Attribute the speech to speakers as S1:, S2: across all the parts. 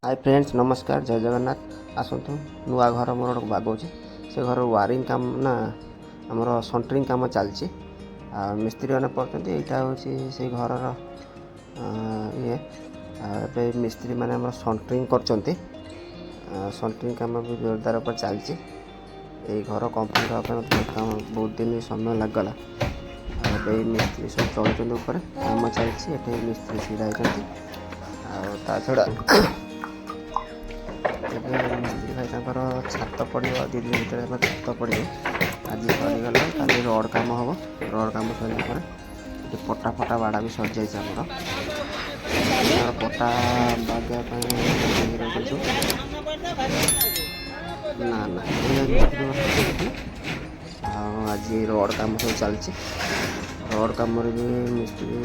S1: hi friends नमस्कार जय जगन्नाथ आसतु नुआ घर मोर गोटे बागौचे से घर वायरिंग काम ना आमर सेंटरिंग काम चलती मिस्त्री मैंने पड़ते यहाँ हूँ से घर ये मिस्त्री मैंने सेंटरिंग कर सेंटरिंग काम भी जोरदार पर चलती घर कंप्लीट हाँ बहुत दिन समय लगला मिस्त्री सब चलते काम चलती मिस्त्री छड़ा छड़ा मिस्त्री भाई छात पड़ो 2 दिन भर छात पड़ो आज सरीगला खाली रड कम हम रड कम सर पटा फटा बाड़ा भी सर जाइए पटा बागे ना ना आज रड कम सब चलती रड कम भी मिस्त्री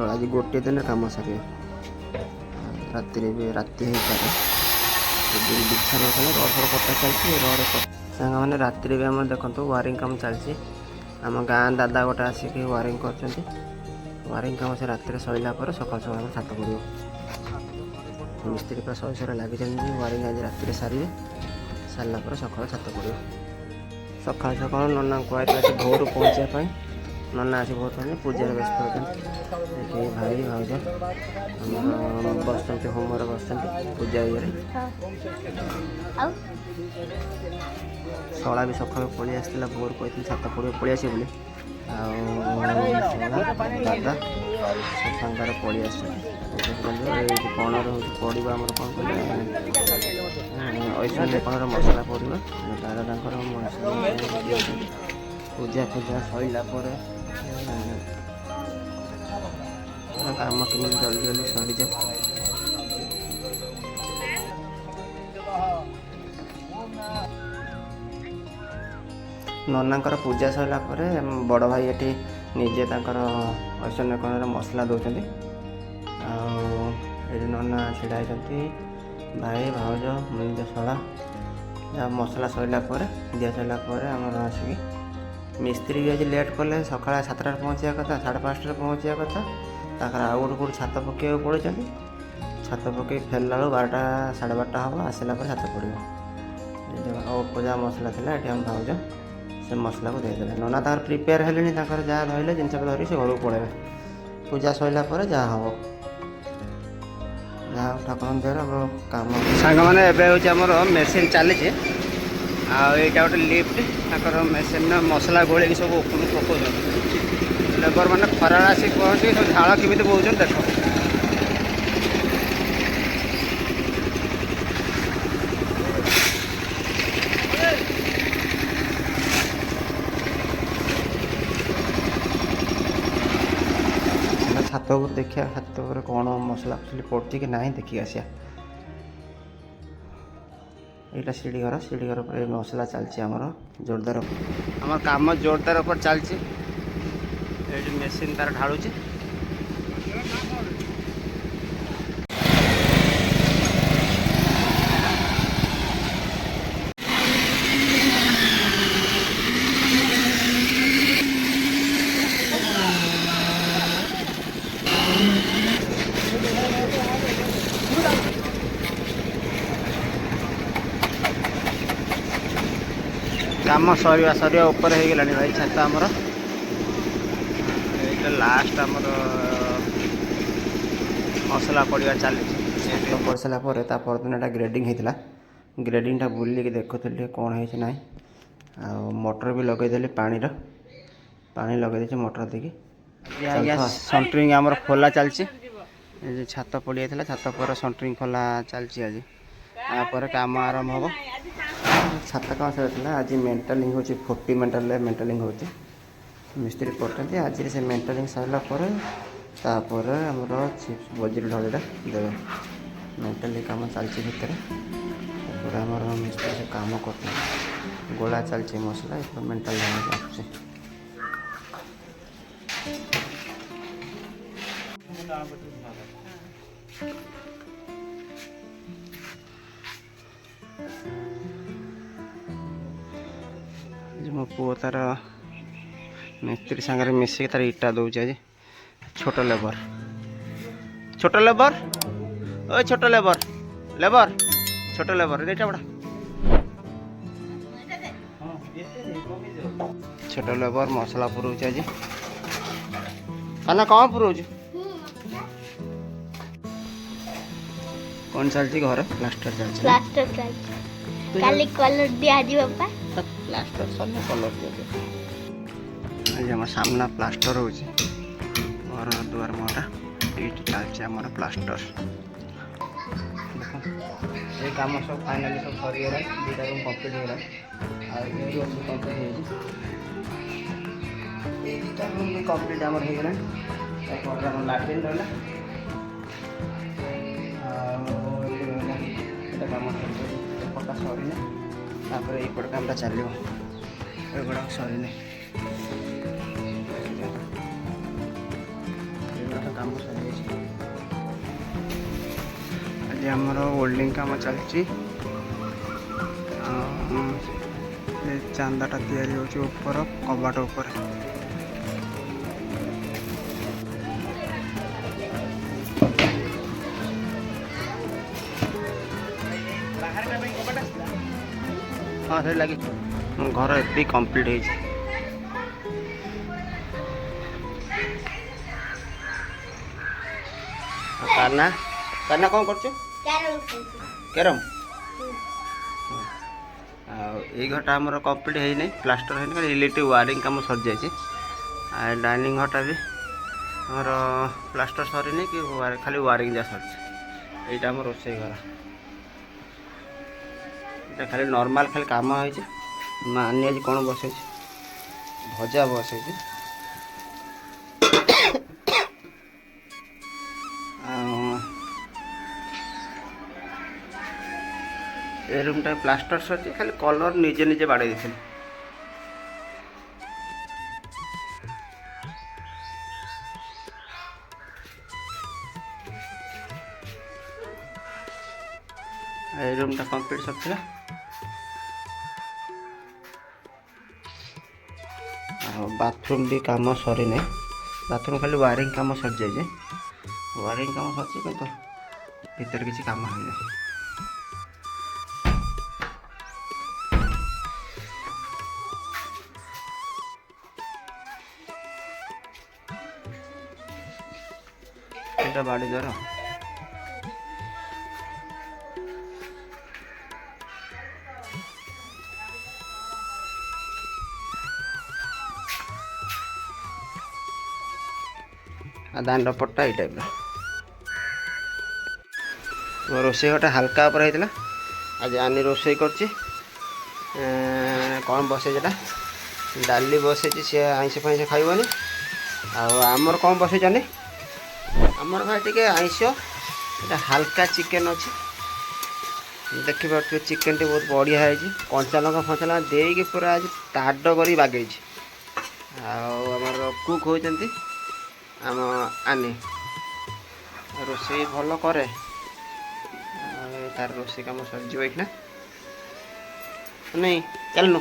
S1: आज गोटे दिन कम सारे राति भी राति बिछा ना रड फड़ कटा चलती रड सांग मैंने राति भी आम देखो वायरिंग काम चलती आम गाँ दादा गोटे आसिक वायरिंग कर वायरिंग काम से राति सरला सकाल सकाल छात पड़ो मिस्त्री पूरा सही सर लगे वायरिंग आज राति सारे सारा सकाल छात पड़ो सकाल सकाल नना कहते भोर पहुँचापी नना आसी बहुत पूजार व्यस्त होती भाई भाज बस होम बस पूजा ये शला भी सका पलि आसला भोर कहती छात पड़ो पलि आस बोली दादा सांगार पलि आस कण पड़ा आम कौन कहते ऐश्वर्य कणर मसला पड़ा दादा पूजा पूजा सरला काम केमी जल्दी जल्दी सरी जाओ ननांकर पूजा सरला बड़ भाई ये निजे ऐश्वर्य कणर मसला दौरान नना छिड़ा भाई भाज निज शला मसला सरला दिया सरला आमर आसिक मिस्त्री भी आज लेट कले सका 7टार पहुँचा कथा 5:30 पहुँचा कथा ताकर आउ गोटे छात पकड़ पड़े छात पकड़ फेरला 12टा 12:30 हम आसला छात पड़ो अल्प जहाँ मसला था ये आम भाज से मसला को देदेले नना तार प्रिपेयर हेले जहाँ धरले जिनस धर से घर को पड़े पूजा सरला जहाँ हम जहाँ ठाकुर देर कम सांग मैंने मेसीन चली आईटा गोटे लिफ्ट मेसीन मसला गोल सब ऊपर पकाउन लेबर मैंने खरा आसिक पहुँची सब झाड़ केमी बोचन देख छात देखिए छात कौन मसला फसली पड़ी कि ना देखिए आसिया यहाँ सीढ़ी घर पर मसला चलती आमर जोरदार आम कम जोरदार पर चलती मेसीन तार ढालुची काम सरिया सरिया ऊपर हो गलानी भाई छात आमर लास्ट आमर मसला पड़ा चली पड़ सारापर परदिन ग्रेडिंग होता ग्रेडिंग बुलिक देखुली कौन है ना मोटर भी लगेदेली पानी लगेदे मोटर देखी सेंटरिंग आमर खोला चलची छात पड़ जाता छात पर सेंटरिंग खोला चलची आज यापर काम आरंभ हम छात कम सर आज मेंटालिंग हो 40 मेंटालिंग हो मिस्त्री पड़ते आज से मेंटालिंग सरलापर आमर चिप्स बजरी ढलटा देवे मेंटाली काम चलती भितर पूरा आमर मिस्त्री से काम कर गोला चलती मसला मेंटाल आस मो पुओ तार मिस्त्री सांगे मिसिक तार इटा दौचे आज छोट लेबर ओ छोट लेबर लेबर छोट लेबर रेटा बड़ा छोट लेबर मसला पुरोच आज खाना कहाँ पुरोच कौन चलती घर प्लास्टर चलती
S2: प्लास्टर चलती काली कलर दिया जी बापा
S1: प्लास्टर सल्ले कलर दिया आज आम सामना प्लास्टर हो घर दुआर मोटा ये चलती आम प्लास्टर ये कम सब फाइनाली सब सरीगला दुटा रूम कम्प्लीट होगा कम्प्लीट दुटा रूम भी कम्प्लीट आम होगा लाट्रिन रहा कम एपटा सरीने यपट कमटा चलो एगुड़ा सरीने कम सरी आज आमर वेल्डिंग कम चलती चांदाटा या कबाट उपर हाँ से लगे घर ए कम्प्लीट हो काना काना कौन कर कैरम ये घरटा आमर कम्प्लीट है नहीं प्लास्टर है खाली इलेक्ट्रिक वायरिंग कम सर जाए डाइनिंग घरटा भी आमर प्लास्टर सरी कि खाली वायरिंग जा सर यहाँ आम रोसे घर ये खाली नॉर्मल खाली काम है मानी आज कौन बस भजा बस ए रूमटा प्लास्टर सर खाली कलर निजे निजे बाड़े देते ए रूमटा कंप्लीट सरला बाथरूम भी काम सरी ना बाथरूम खाली वायरिंग काम सर जाए वायरिंग काम सर कि भीतर किसी काम है এটা বাড়ি ধরো दांड पट्टा ये टाइप रोसे घटा हल्का उपर होता आज आनी रोसे कर कौन बसे जेटा डाली बसे सी आइंस फैंस खाइबनी आमर कौन बसे जाने आमर भाई टे आइंस एटा हल्का चिकेन अच्छे देखिए चिकेन टी बहुत बढ़िया है कंचा लंका फंचा लंका देकी पूरा आज टाड कर बागई आमर कुक होती आम आनी रोसे भल कै तार रोसे कम सर नहीं चलनु